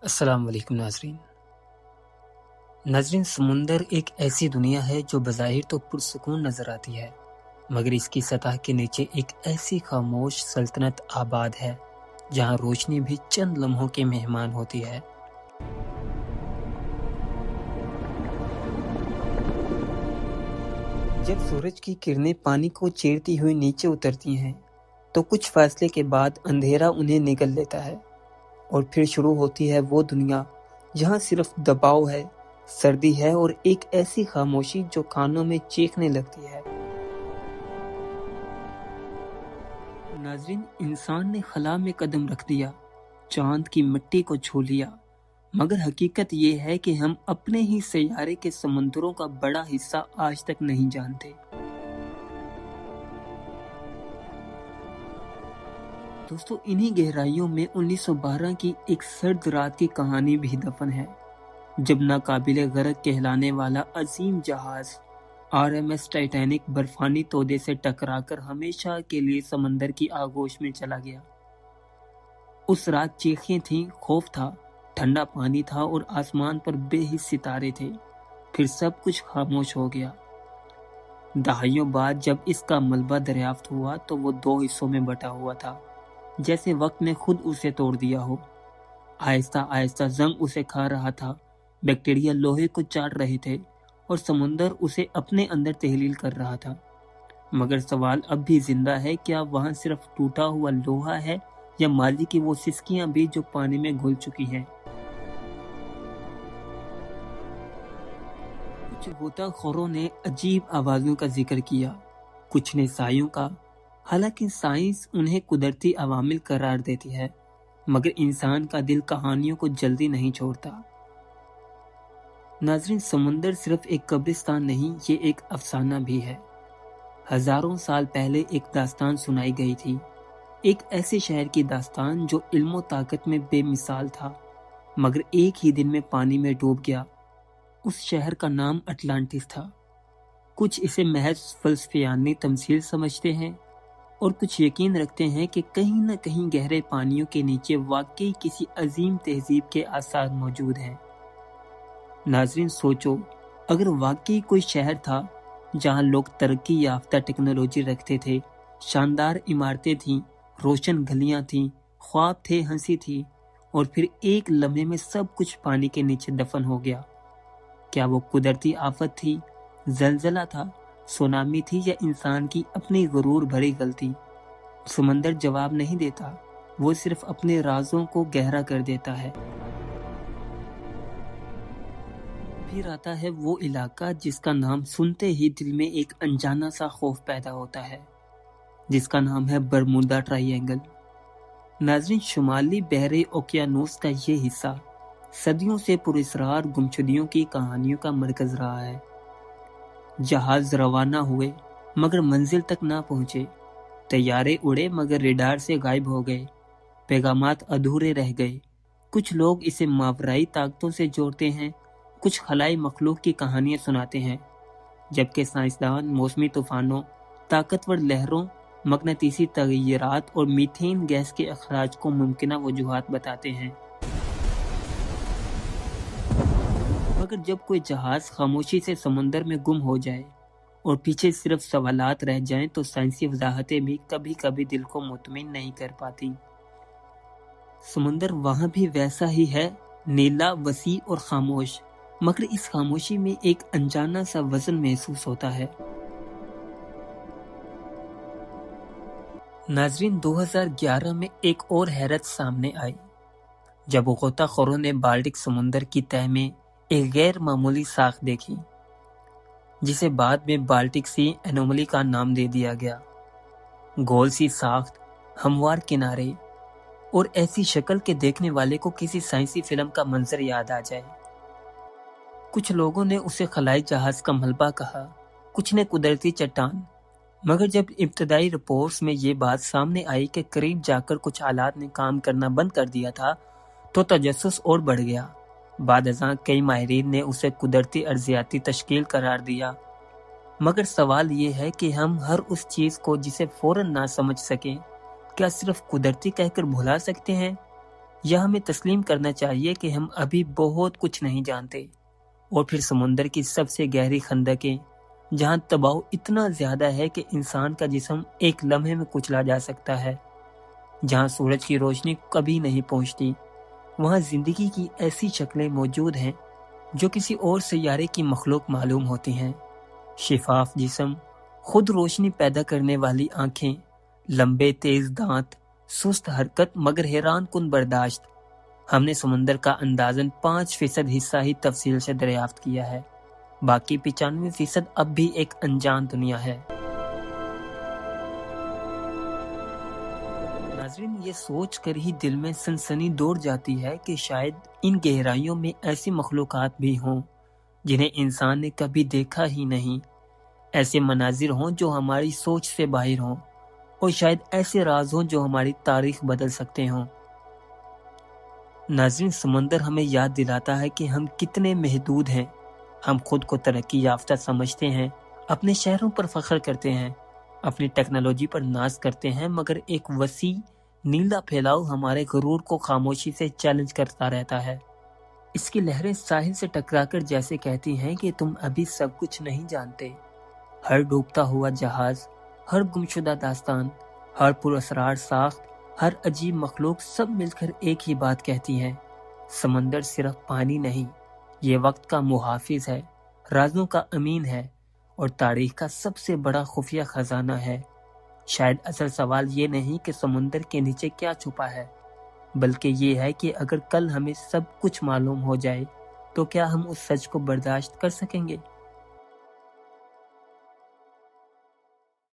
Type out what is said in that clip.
السلام علیکم ناظرین سمندر ایک ایسی دنیا ہے جو بظاہر تو پرسکون نظر آتی ہے، مگر اس کی سطح کے نیچے ایک ایسی خاموش سلطنت آباد ہے جہاں روشنی بھی چند لمحوں کے مہمان ہوتی ہے۔ جب سورج کی کرنیں پانی کو چیرتی ہوئی نیچے اترتی ہیں تو کچھ فاصلے کے بعد اندھیرا انہیں نگل لیتا ہے، اور پھر شروع ہوتی ہے وہ دنیا جہاں صرف دباؤ ہے، سردی ہے اور ایک ایسی خاموشی جو کانوں میں چیخنے لگتی ہے۔ ناظرین، انسان نے خلا میں قدم رکھ دیا، چاند کی مٹی کو چھو لیا، مگر حقیقت یہ ہے کہ ہم اپنے ہی سیارے کے سمندروں کا بڑا حصہ آج تک نہیں جانتے۔ دوستو، انہی گہرائیوں میں 1912 کی ایک سرد رات کی کہانی بھی دفن ہے، جب ناقابل غرق کہلانے والا عظیم جہاز RMS ٹائٹینک برفانی تودے سے ٹکرا کر ہمیشہ کے لیے سمندر کی آغوش میں چلا گیا۔ اس رات چیخیں تھیں، خوف تھا، ٹھنڈا پانی تھا اور آسمان پر بے حس ستارے تھے۔ پھر سب کچھ خاموش ہو گیا۔ دہائیوں بعد جب اس کا ملبہ دریافت ہوا تو وہ 2 حصوں میں بٹا ہوا تھا، جیسے وقت نے خود اسے توڑ دیا ہو۔ آہستہ آہستہ زنگ اسے کھا رہا تھا، بیکٹیریا لوہے کو چاٹ رہے تھے اور سمندر اسے اپنے اندر تحلیل کر رہا تھا۔ مگر سوال اب بھی زندہ ہے، کیا وہاں صرف ٹوٹا ہوا لوہا ہے یا ماضی کی وہ سسکیاں بھی جو پانی میں گھل چکی ہیں؟ کچھ غوطہ خوروں نے عجیب آوازوں کا ذکر کیا، کچھ نے سایوں کا، حالانکہ سائنس انہیں قدرتی عوامل قرار دیتی ہے، مگر انسان کا دل کہانیوں کو جلدی نہیں چھوڑتا۔ ناظرین، سمندر صرف ایک قبرستان نہیں، یہ ایک افسانہ بھی ہے۔ ہزاروں سال پہلے ایک داستان سنائی گئی تھی، ایک ایسے شہر کی داستان جو علم و طاقت میں بے مثال تھا، مگر ایک ہی دن میں پانی میں ڈوب گیا۔ اس شہر کا نام اٹلانٹس تھا۔ کچھ اسے محض فلسفیانہ تمثیل سمجھتے ہیں اور کچھ یقین رکھتے ہیں کہ کہیں نہ کہیں گہرے پانیوں کے نیچے واقعی کسی عظیم تہذیب کے آثار موجود ہیں۔ ناظرین، سوچو، اگر واقعی کوئی شہر تھا جہاں لوگ ترقی یافتہ ٹیکنالوجی رکھتے تھے، شاندار عمارتیں تھیں، روشن گلیاں تھیں، خواب تھے، ہنسی تھی، اور پھر ایک لمحے میں سب کچھ پانی کے نیچے دفن ہو گیا، کیا وہ قدرتی آفت تھی، زلزلہ تھا، سونامی تھی، یا انسان کی اپنی غرور بھری غلطی؟ سمندر جواب نہیں دیتا، وہ صرف اپنے رازوں کو گہرا کر دیتا ہے۔ پھر آتا ہے وہ علاقہ جس کا نام سنتے ہی دل میں ایک انجانا سا خوف پیدا ہوتا ہے، جس کا نام ہے برمودا ٹرائی اینگل۔ ناظرین، شمالی بحر اوقیانوس کا یہ حصہ صدیوں سے پراسرار گمشدگیوں کی کہانیوں کا مرکز رہا ہے۔ جہاز روانہ ہوئے مگر منزل تک نہ پہنچے، طیارے اڑے مگر ریڈار سے غائب ہو گئے، پیغامات ادھورے رہ گئے۔ کچھ لوگ اسے ماورائی طاقتوں سے جوڑتے ہیں، کچھ خلائی مخلوق کی کہانیاں سناتے ہیں، جبکہ سائنسدان موسمی طوفانوں، طاقتور لہروں، مقناطیسی تغیرات اور میتھین گیس کے اخراج کو ممکنہ وجوہات بتاتے ہیں۔ مگر جب کوئی جہاز خاموشی سے سمندر میں گم ہو جائے اور پیچھے صرف سوالات رہ جائیں تو سائنسی وضاحتیں بھی کبھی کبھی دل کو مطمئن نہیں کر پاتی۔ سمندر وہاں بھی ویسا ہی ہے، نیلا، وسیع اور خاموش، مگر اس خاموشی میں ایک انجانا سا وزن محسوس ہوتا ہے۔ ناظرین، 2011 میں ایک اور حیرت سامنے آئی جب غوطہ خوروں نے بالٹک سمندر کی تہہ میں ایک غیر معمولی ساخت دیکھی، جسے بعد میں بالٹک سی انوملی کا نام دے دیا گیا۔ گول سی ساخت، ہموار کنارے اور ایسی شکل کے دیکھنے والے کو کسی سائنسی فلم کا منظر یاد آ جائے۔ کچھ لوگوں نے اسے خلائی جہاز کا ملبہ کہا، کچھ نے قدرتی چٹان، مگر جب ابتدائی رپورٹس میں یہ بات سامنے آئی کہ قریب جا کر کچھ آلات نے کام کرنا بند کر دیا تھا تو تجسس اور بڑھ گیا۔ بعد ازاں کئی ماہرین نے اسے قدرتی ارضیاتی تشکیل قرار دیا، مگر سوال یہ ہے کہ ہم ہر اس چیز کو جسے فوراً نہ سمجھ سکیں، کیا صرف قدرتی کہہ کر بھلا سکتے ہیں؟ یا ہمیں تسلیم کرنا چاہیے کہ ہم ابھی بہت کچھ نہیں جانتے؟ اور پھر سمندر کی سب سے گہری خندقیں جہاں دباؤ اتنا زیادہ ہے کہ انسان کا جسم ایک لمحے میں کچلا جا سکتا ہے، جہاں سورج کی روشنی کبھی نہیں پہنچتی، وہاں زندگی کی ایسی شکلیں موجود ہیں جو کسی اور سیارے کی مخلوق معلوم ہوتی ہیں۔ شفاف جسم، خود روشنی پیدا کرنے والی آنکھیں، لمبے تیز دانت، سست حرکت مگر حیران کن برداشت۔ ہم نے سمندر کا اندازاً 5% حصہ ہی تفصیل سے دریافت کیا ہے، باقی 95% اب بھی ایک انجان دنیا ہے۔ ناظرین، یہ سوچ کر ہی دل میں سنسنی دوڑ جاتی ہے کہ شاید ان گہرائیوں میں ایسی مخلوقات بھی ہوں جنہیں انسان نے کبھی دیکھا ہی نہیں، ایسے مناظر ہوں جو ہماری سوچ سے باہر ہوں، اور شاید ایسے راز ہوں جو ہماری تاریخ بدل سکتے ہوں۔ ناظرین، سمندر ہمیں یاد دلاتا ہے کہ ہم کتنے محدود ہیں۔ ہم خود کو ترقی یافتہ سمجھتے ہیں، اپنے شہروں پر فخر کرتے ہیں، اپنی ٹیکنالوجی پر ناز کرتے ہیں، مگر ایک وسیع نیلا پھیلاؤ ہمارے غرور کو خاموشی سے چیلنج کرتا رہتا ہے۔ اس کی لہریں ساحل سے ٹکرا کر جیسے کہتی ہیں کہ تم ابھی سب کچھ نہیں جانتے۔ ہر ڈوبتا ہوا جہاز، ہر گمشدہ داستان، ہر پراسرار ساخت، ہر عجیب مخلوق سب مل کر ایک ہی بات کہتی ہے: سمندر صرف پانی نہیں، یہ وقت کا محافظ ہے، رازوں کا امین ہے، اور تاریخ کا سب سے بڑا خفیہ خزانہ ہے۔ شاید اصل سوال یہ نہیں کہ سمندر کے نیچے کیا چھپا ہے، بلکہ یہ ہے کہ اگر کل ہمیں سب کچھ معلوم ہو جائے تو کیا ہم اس سچ کو برداشت کر سکیں گے؟